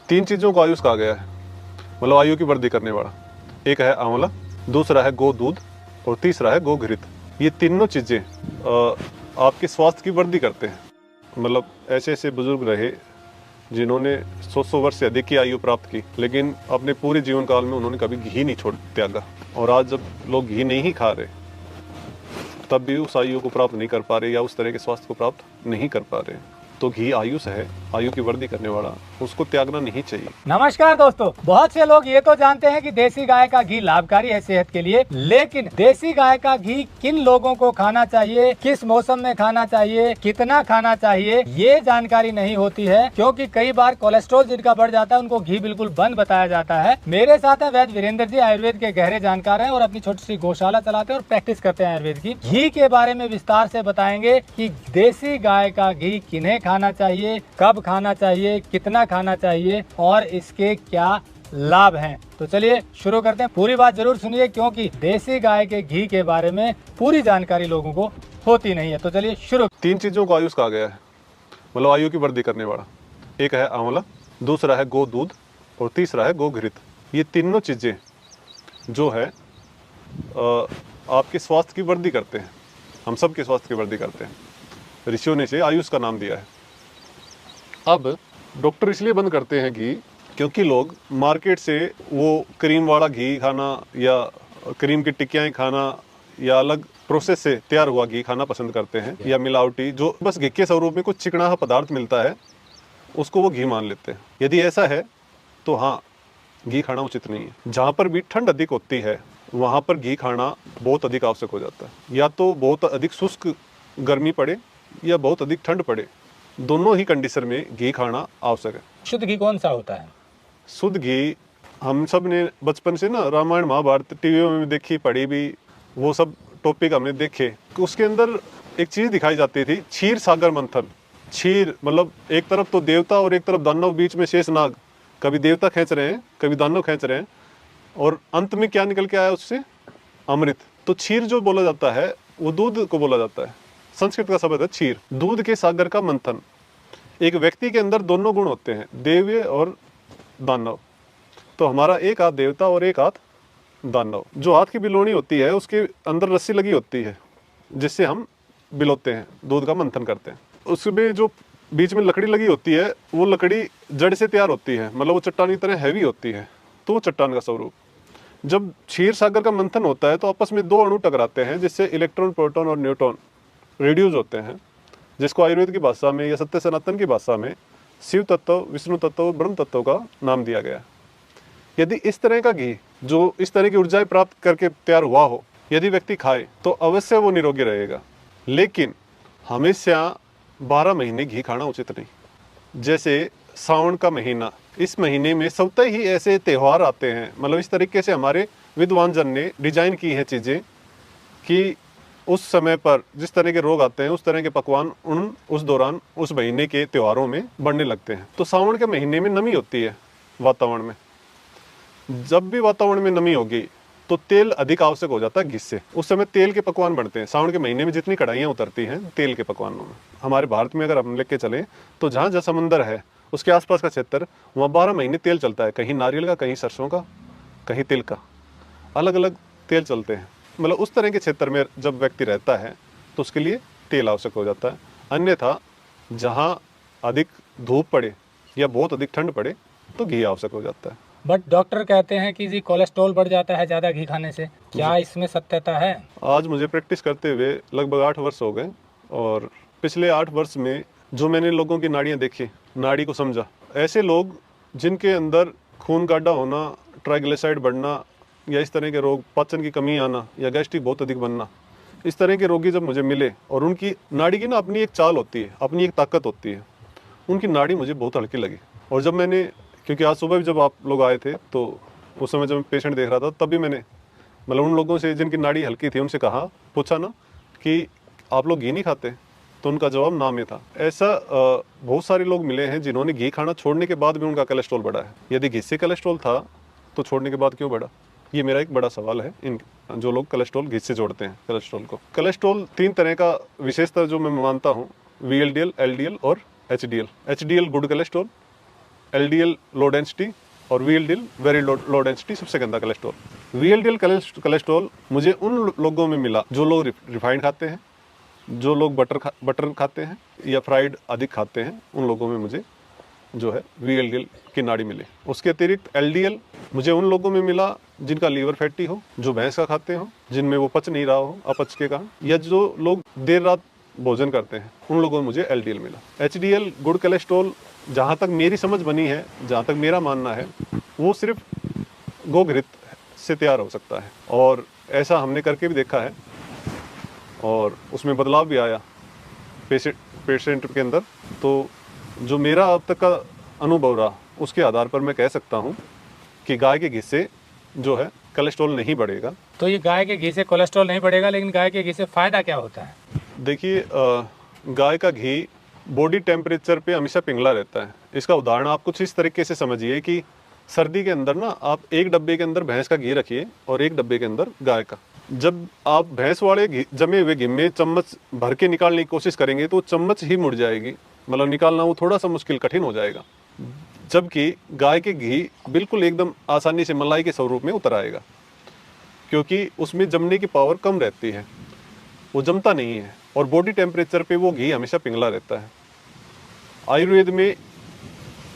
तीन चीज़ों को आयुष कहा गया है, मतलब आयु की वृद्धि करने वाला। एक है आंवला, दूसरा है गो दूध और तीसरा है गो घृत। ये तीनों चीज़ें आपके स्वास्थ्य की वृद्धि करते हैं। मतलब ऐसे ऐसे बुजुर्ग रहे जिन्होंने 100 वर्ष से अधिक की आयु प्राप्त की, लेकिन अपने पूरे जीवन काल में उन्होंने कभी घी नहीं छोड़ त्यागा। और आज जब लोग घी नहीं खा रहे तब भी उस आयु को प्राप्त नहीं कर पा रहे या उस तरह के स्वास्थ्य को प्राप्त नहीं कर पा रहे। तो घी आयुष है, आयु की वृद्धि करने वाला, उसको त्यागना नहीं चाहिए। नमस्कार दोस्तों, बहुत से लोग ये तो जानते हैं कि देसी गाय का घी लाभकारी है सेहत के लिए, लेकिन देसी गाय का घी किन लोगों को खाना चाहिए, किस मौसम में खाना चाहिए, कितना खाना चाहिए, ये जानकारी नहीं होती है। क्योंकि कई बार कोलेस्ट्रॉल जिनका बढ़ जाता है उनको घी बिल्कुल बंद बताया जाता है। मेरे साथ है वैद्य वीरेंद्र जी, आयुर्वेद के गहरे जानकार हैं और अपनी छोटी सी गौशाला चलाते हैं और प्रैक्टिस करते हैं आयुर्वेद की। घी के बारे में विस्तार से बताएंगे कि देसी गाय का घी किन्हें खाना चाहिए, कब खाना चाहिए, कितना खाना चाहिए और इसके क्या लाभ हैं। तो चलिए शुरू करते हैं। पूरी बात जरूर सुनिए क्योंकि देसी गाय के घी के बारे में पूरी जानकारी लोगों को होती नहीं है। तो चलिए शुरू। तीन चीज़ों को आयुष कहा गया है, मतलब आयु की वृद्धि करने वाला। एक है आंवला, दूसरा है गो दूध और तीसरा है गो घृत। ये तीनों चीज़ें जो है आपके स्वास्थ्य की वृद्धि करते हैं, हम सब के स्वास्थ्य की वृद्धि करते हैं। ऋषियों ने इसे आयुष का नाम दिया है। अब डॉक्टर इसलिए बंद करते हैं घी क्योंकि लोग मार्केट से वो क्रीम वाला घी खाना या क्रीम की टिक्कियाँ खाना या अलग प्रोसेस से तैयार हुआ घी खाना पसंद करते हैं, या मिलावटी जो बस घी के स्वरूप में कुछ चिकना पदार्थ मिलता है उसको वो घी मान लेते हैं। यदि ऐसा है तो हाँ, घी खाना उचित नहीं है। जहाँ पर भी ठंड अधिक होती है वहाँ पर घी खाना बहुत अधिक आवश्यक हो जाता है। या तो बहुत अधिक शुष्क गर्मी पड़े या बहुत अधिक ठंड पड़े, दोनों ही कंडीशन में घी खाना आवश्यक है। शुद्ध घी कौन सा होता है? शुद्ध घी हम सब ने बचपन से ना रामायण महाभारत टीवी में देखी पढ़ी भी, वो सब टॉपिक हमने देखे। उसके अंदर एक चीज दिखाई जाती थी, क्षीर सागर मंथन। क्षीर मतलब एक तरफ तो देवता और एक तरफ दानव, बीच में शेष नाग। कभी देवता खींच रहे हैं, कभी दानव खींच रहे हैं, और अंत में क्या निकल के आया उससे? अमृत। तो क्षीर जो बोला जाता है वो दूध को बोला जाता है। संस्कृत का शब्द है क्षीर। दूध के सागर का मंथन। एक व्यक्ति के अंदर दोनों गुण होते हैं, देव्य और दानव। तो हमारा एक हाथ देवता और एक हाथ दानव। जो हाथ की बिलोनी होती है उसके अंदर रस्सी लगी होती है जिससे हम बिलोते हैं, दूध का मंथन करते हैं। उसमें जो बीच में लकड़ी लगी होती है वो लकड़ी जड़ से तैयार होती है, मतलब वो चट्टान की तरह हैवी होती है, तो वो चट्टान का स्वरूप। जब क्षीर सागर का मंथन होता है तो आपस में दो अणु टकराते हैं जिससे इलेक्ट्रॉन, प्रोटॉन और न्यूट्रॉन रिड्यूस होते हैं, जिसको आयुर्वेद की भाषा में या सत्य सनातन की भाषा में शिव तत्व, विष्णु तत्व, ब्रह्म तत्व का नाम दिया गया। यदि इस तरह का घी जो इस तरह की ऊर्जाएं प्राप्त करके तैयार हुआ हो, यदि व्यक्ति खाए तो अवश्य वो निरोगी रहेगा। लेकिन हमेशा 12 महीने घी खाना उचित नहीं। जैसे सावन का महीना, इस महीने में स्वतः ही ऐसे त्यौहार आते हैं, मतलब इस तरीके से हमारे विद्वान जन ने डिजाइन की है चीज़ें कि उस समय पर जिस तरह के रोग आते हैं उस तरह के पकवान उस दौरान उस महीने के त्योहारों में बढ़ने लगते हैं। तो सावन के महीने में नमी होती है वातावरण में। जब भी वातावरण में नमी होगी तो तेल अधिक आवश्यक हो जाता है घी से। उस समय तेल के पकवान बनते हैं। सावन के महीने में जितनी कढ़ाइयाँ उतरती हैं तेल के पकवानों में। हमारे भारत में अगर हम लेके चलें तो जहाँ जहाँ समुंदर है उसके आसपास का क्षेत्र, वहाँ 12 महीने तेल चलता है। कहीं नारियल का, कहीं सरसों का, कहीं तिल का, अलग अलग तेल चलते हैं। मतलब उस तरह के क्षेत्र में जब व्यक्ति रहता है तो उसके लिए तेल आवश्यक हो जाता है। अन्यथा जहाँ अधिक धूप पड़े या बहुत अधिक ठंड पड़े तो घी आवश्यक हो जाता है। बट डॉक्टर कहते हैं कि जी कोलेस्ट्रॉल बढ़ जाता है ज़्यादा घी खाने से, क्या इसमें सत्यता है? आज मुझे प्रैक्टिस करते हुए लगभग 8 वर्ष हो गए और पिछले 8 वर्ष में जो मैंने लोगों की नाड़ियाँ देखी, नाड़ी को समझा, ऐसे लोग जिनके अंदर खून गाढ़ा होना, ट्राइग्लिसराइड बढ़ना या इस तरह के रोग, पाचन की कमी आना या गैस्ट्रिक बहुत अधिक बनना, इस तरह के रोगी जब मुझे मिले और उनकी नाड़ी की ना अपनी एक चाल होती है, अपनी एक ताकत होती है, उनकी नाड़ी मुझे बहुत हल्की लगी। और जब मैंने, क्योंकि आज सुबह भी जब आप लोग आए थे तो उस समय जब मैं पेशेंट देख रहा था तब भी मैंने मतलब उन लोगों से जिनकी नाड़ी हल्की थी उनसे कहा, पूछा ना कि आप लोग घी नहीं खाते, तो उनका जवाब ना में था। ऐसा बहुत सारे लोग मिले हैं जिन्होंने घी खाना छोड़ने के बाद भी उनका कोलेस्ट्रॉल बढ़ा है। यदि घी से कोलेस्ट्रॉल था तो छोड़ने के बाद क्यों बढ़ा? ये मेरा एक बड़ा सवाल है इन जो लोग कोलेस्ट्रॉल घी से जोड़ते हैं कोलेस्ट्रॉल को। कोलेस्ट्रॉल 3 तरह का विशेषता जो मैं मानता हूँ, VLDL, LDL और HDL। HDL good cholesterol, LDL low density और VLDL वेरी लो डेंसिटी सबसे गंदा कोलेस्ट्रॉल। VLDL कोलेस्ट्रॉल मुझे उन लोगों में मिला जो लोग रिफाइंड खाते हैं, जो लोग बटर खाते हैं या फ्राइड अधिक खाते हैं, उन लोगों में मुझे जो है VLDL की नाड़ी मिली। उसके अतिरिक्त LDL मुझे उन लोगों में मिला जिनका लीवर फैटी हो, जो भैंस का खाते हो, जिनमें वो पच नहीं रहा हो अपच के कारण, या जो लोग देर रात भोजन करते हैं, उन लोगों में मुझे LDL मिला। HDL गुड कोलेस्ट्रॉल जहाँ तक मेरी समझ बनी है, जहाँ तक मेरा मानना है, वो सिर्फ गोघृत से तैयार हो सकता है और ऐसा हमने करके भी देखा है और उसमें बदलाव भी आया पेशेंट के अंदर। तो जो मेरा अब तक का अनुभव रहा उसके आधार पर मैं कह सकता हूँ कि गाय के घी से जो है कोलेस्ट्रॉल नहीं बढ़ेगा। तो ये गाय के घी से कोलेस्ट्रॉल नहीं बढ़ेगा, लेकिन गाय के घी से फायदा क्या होता है? देखिए, गाय का घी बॉडी टेम्परेचर पे हमेशा पिघला रहता है। इसका उदाहरण आप कुछ इस तरीके से समझिए कि सर्दी के अंदर ना आप एक डब्बे के अंदर भैंस का घी रखिए और एक डब्बे के अंदर गाय का। जब आप भैंस वाले घी जमे हुए घी में चम्मच भर के निकालने की कोशिश करेंगे तो चम्मच ही मुड़ जाएगी, मतलब निकालना वो थोड़ा सा मुश्किल कठिन हो जाएगा। जबकि गाय के घी बिल्कुल एकदम आसानी से मलाई के स्वरूप में उतर आएगा, क्योंकि उसमें जमने की पावर कम रहती है, वो जमता नहीं है और बॉडी टेम्परेचर पे वो घी हमेशा पिघला रहता है। आयुर्वेद में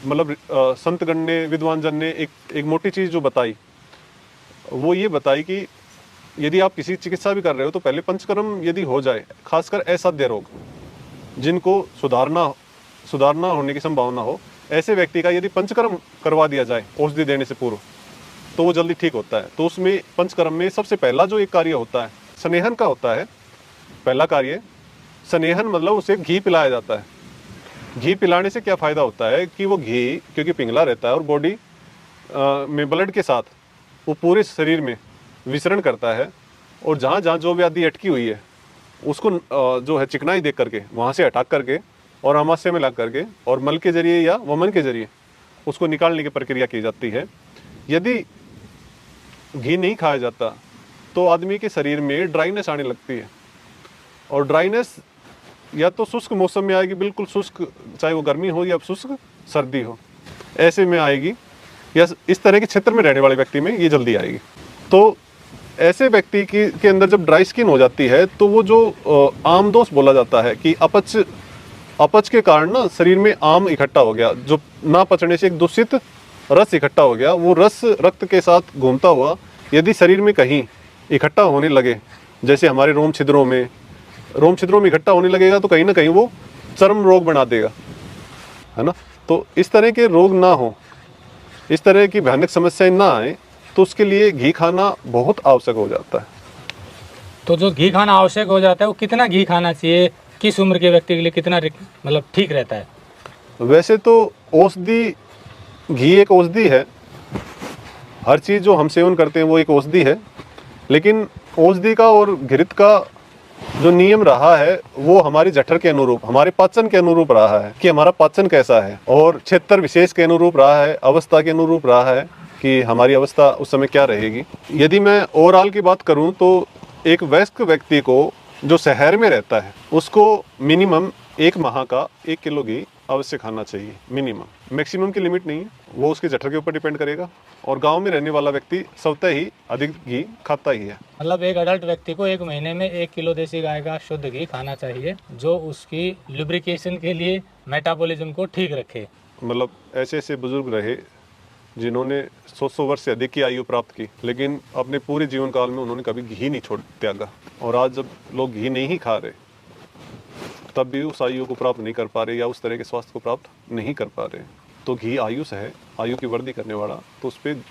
मतलब संतगण ने, विद्वान जन ने एक मोटी चीज़ जो बताई, वो ये बताई कि यदि आप किसी चिकित्सा भी कर रहे हो तो पहले पंचकर्म यदि हो जाए, खासकर असाध्य रोग जिनको सुधारना होने की संभावना हो, ऐसे व्यक्ति का यदि पंचकर्म करवा दिया जाए औषधि देने से पूर्व, तो वो जल्दी ठीक होता है। तो उसमें पंचकर्म में सबसे पहला जो एक कार्य होता है स्नेहन का होता है। पहला कार्य स्नेहन, मतलब उसे घी पिलाया जाता है। घी पिलाने से क्या फ़ायदा होता है कि वो घी क्योंकि पिघला रहता है और बॉडी में ब्लड के साथ वो पूरे शरीर में विसरण करता है और जहाँ जहाँ जो व्याधि अटकी हुई है उसको जो है चिकनाई देख करके वहाँ से हटा करके और अमाशय में ला करके और मल के जरिए या वमन के जरिए उसको निकालने की प्रक्रिया की जाती है। यदि घी नहीं खाया जाता तो आदमी के शरीर में ड्राइनेस आने लगती है और ड्राइनेस या तो शुष्क मौसम में आएगी, बिल्कुल शुष्क, चाहे वो गर्मी हो या शुष्क सर्दी हो, ऐसे में आएगी, या इस तरह के क्षेत्र में रहने वाले व्यक्ति में ये जल्दी आएगी। तो ऐसे व्यक्ति के अंदर जब ड्राई स्किन हो जाती है तो वो जो आम दोष बोला जाता है कि अपच के कारण ना शरीर में आम इकट्ठा हो गया, जो ना पचने से एक दूषित रस इकट्ठा हो गया, वो रस रक्त के साथ घूमता हुआ यदि शरीर में कहीं इकट्ठा होने लगे, जैसे हमारे रोम छिद्रों में इकट्ठा होने लगेगा, तो कहीं ना कहीं वो चर्म रोग बना देगा, है ना। तो इस तरह के रोग ना हो, इस तरह की भयानक समस्याएं ना आए, तो उसके लिए घी खाना बहुत आवश्यक हो जाता है। तो जो घी खाना आवश्यक हो जाता है, वो कितना घी खाना चाहिए, किस उम्र के व्यक्ति के लिए कितना मतलब ठीक रहता है? वैसे तो औषधि, घी एक औषधि है, हर चीज़ जो हम सेवन करते हैं वो एक औषधि है, लेकिन औषधि का और घृत का जो नियम रहा है वो हमारी जठर के अनुरूप, हमारे पाचन के अनुरूप रहा है कि हमारा पाचन कैसा है, और क्षेत्र विशेष के अनुरूप रहा है, अवस्था के अनुरूप रहा है कि हमारी अवस्था उस समय क्या रहेगी। यदि मैं ओवरऑल की बात करूं तो एक वयस्क व्यक्ति को जो शहर में रहता है उसको मिनिमम 1 माह का 1 किलो घी अवश्य खाना चाहिए, मिनिमम। मैक्सिमम की लिमिट नहीं है, वो उसके जठर के ऊपर डिपेंड करेगा, और गांव में रहने वाला व्यक्ति स्वतः ही अधिक घी खाता ही है। मतलब एक अडल्ट व्यक्ति को 1 महीने में 1 किलो देसी गाय का शुद्ध घी खाना चाहिए, जो उसकी लुब्रिकेशन के लिए, मेटाबॉलिज्म को ठीक रखे। मतलब ऐसे बुजुर्ग रहे जिन्होंने 100 वर्ष से अधिक की आयु प्राप्त की, लेकिन अपने पूरे जीवन काल में उन्होंने कभी घी नहीं छोड़ त्यागा, और आज जब लोग घी नहीं खा रहे तब भी उस आयु को प्राप्त नहीं कर पा रहे या उस तरह के स्वास्थ्य को प्राप्त नहीं कर पा रहे। तो घी आयुष है, आयु की वृद्धि करने वाला, तो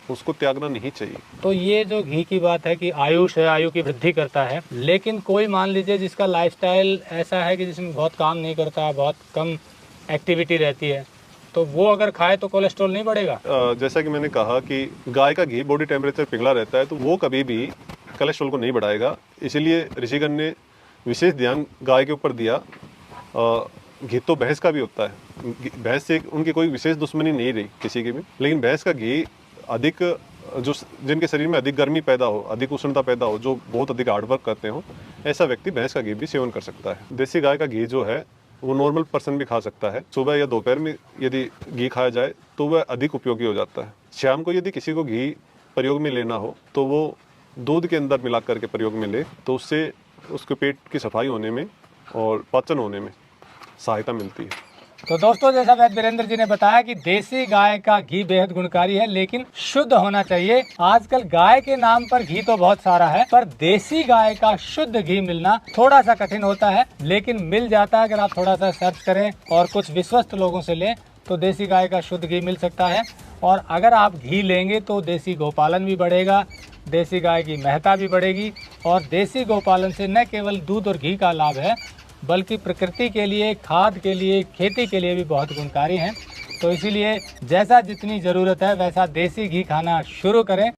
उसको त्यागना नहीं चाहिए। तो ये जो घी की बात है कि आयुष है, आयु की वृद्धि करता है, लेकिन कोई मान लीजिए जिसका लाइफस्टाइल ऐसा है कि जिसमें बहुत काम नहीं करता, बहुत कम एक्टिविटी रहती है, तो वो अगर खाए तो कोलेस्ट्रॉल नहीं बढ़ेगा? जैसा कि मैंने कहा कि गाय का घी बॉडी टेम्परेचर पिघला रहता है, तो वो कभी भी कोलेस्ट्रॉल को नहीं बढ़ाएगा। इसीलिए ऋषिगण ने विशेष ध्यान गाय के ऊपर दिया। घी तो भैंस का भी होता है, भैंस से उनकी कोई विशेष दुश्मनी नहीं रही किसी की भी, लेकिन भैंस का घी अधिक, जो जिनके शरीर में अधिक गर्मी पैदा हो, अधिक उष्णता पैदा हो, जो बहुत अधिक हार्डवर्क करते हो, ऐसा व्यक्ति भैंस का घी भी सेवन कर सकता है। देसी गाय का घी जो है वो नॉर्मल पर्सन भी खा सकता है। सुबह या दोपहर में यदि घी खाया जाए तो वह अधिक उपयोगी हो जाता है। शाम को यदि किसी को घी प्रयोग में लेना हो तो वो दूध के अंदर मिला करके प्रयोग में ले, तो उससे उसके पेट की सफाई होने में और पाचन होने में सहायता मिलती है। तो दोस्तों, जैसा वैद्य वीरेंद्र जी ने बताया कि देसी गाय का घी बेहद गुणकारी है, लेकिन शुद्ध होना चाहिए। आजकल गाय के नाम पर घी तो बहुत सारा है, पर देसी गाय का शुद्ध घी मिलना थोड़ा सा कठिन होता है, लेकिन मिल जाता है। अगर आप थोड़ा सा सर्च करें और कुछ विश्वस्त लोगों से लें तो देसी गाय का शुद्ध घी मिल सकता है। और अगर आप घी लेंगे तो देसी गौपालन भी बढ़ेगा, देसी गाय की महत्ता भी बढ़ेगी। और देसी गौपालन से न केवल दूध और घी का लाभ है, बल्कि प्रकृति के लिए, खाद के लिए, खेती के लिए भी बहुत गुणकारी हैं। तो इसीलिए जैसा जितनी ज़रूरत है वैसा देसी घी खाना शुरू करें।